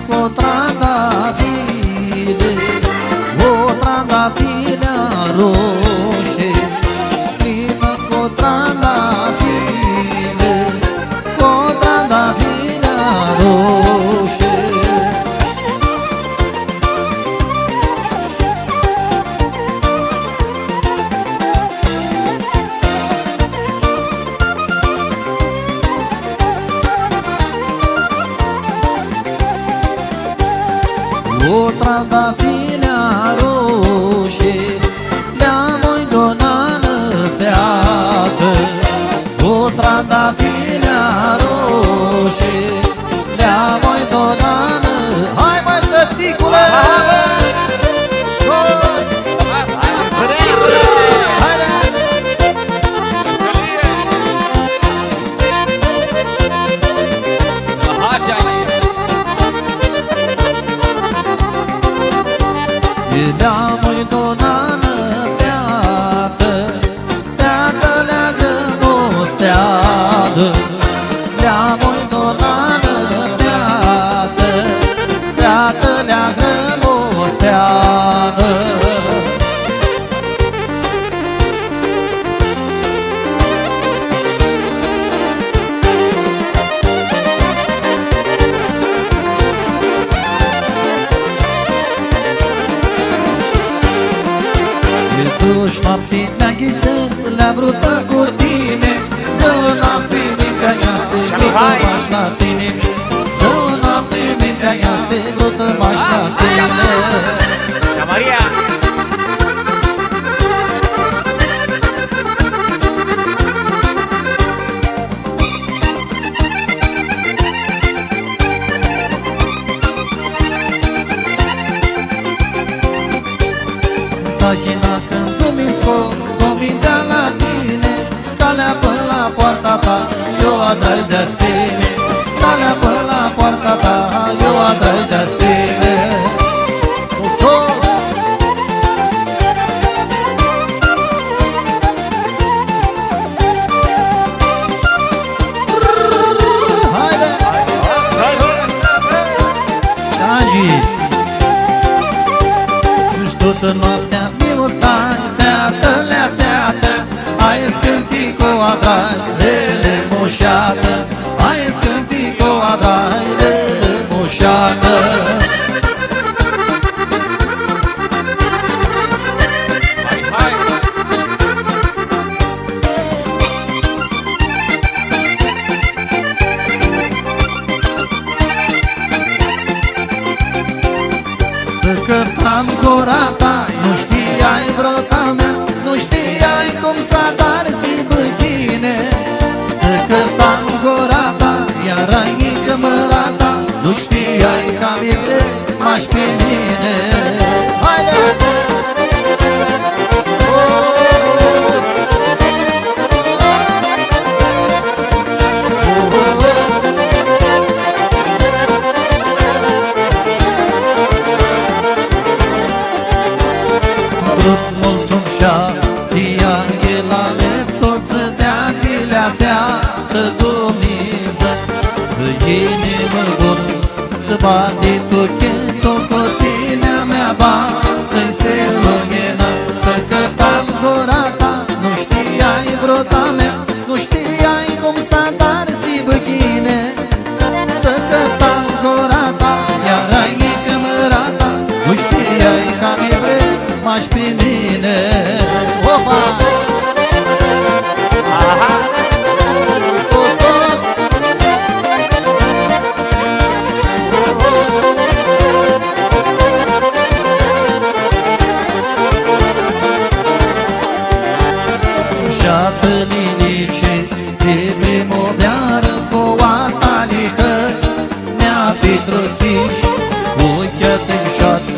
cu trandafile, o trandafilea roșie, plină cu trandafile, cu trandafilea roșie. O trandafilea roșie le-am-o donat feată, o trandafilea roșie le-am-o donat. Hai mai tăticule! Sus! Haide! Le-am-o donat feată, feată leagă mosteadă. Le-am-o donat feată, feată leagă mosteadă. Ți-o-și noapte ne-a ghisez, le-a vrut cu tine. Ză-o noapte mintea iaste, vrut-o-maș la tine. Ză-o noapte mintea iaste, vrut-o-maș la tine. Maria! Tachina când mi scot, mintea la tine. Calea până la poarta ta, eu adai de-asine. Calea până la poarta ta, eu adai de-asine. Sos! Haide! Angi! Toată noaptea mi-mutai, feată-lea feată, ai scântic-o adrai, lele moșată, ai scântic-o adrai, lele moșată. Să cărtam corata, nu știai vrota mea, nu știai cum să dar zi băchine. Să cărtam corata, iar ai cămărata, nu știai că mi vrei, m-aș pe mine. Haide! Sus! Feată Dumnezeu, inimă bună, să bate tocotinea mea bată-i se lumina. Să cătam corata, nu știai vrota mea, nu știai cum să dar si băchine. Să cătam corata, iar ai cămărata, nu știai că mi vrei, m-aș pe mine. Opa! Aha! Și-a linice, de memoviară cu atalihă, mi-a petrosit ochia te-nșați,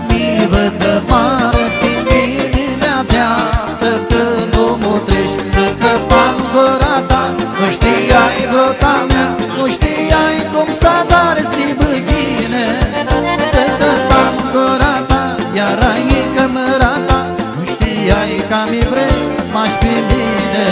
mi vădă mară pe mine le-a feată, că nu mă trești. Să căpam gura ta, nu știai vrota mea, nu știai cum să dar si băghine. Să căpam gura ta, iar ai cămăra ta, nu știai că mi vrei, m-aș pe mine.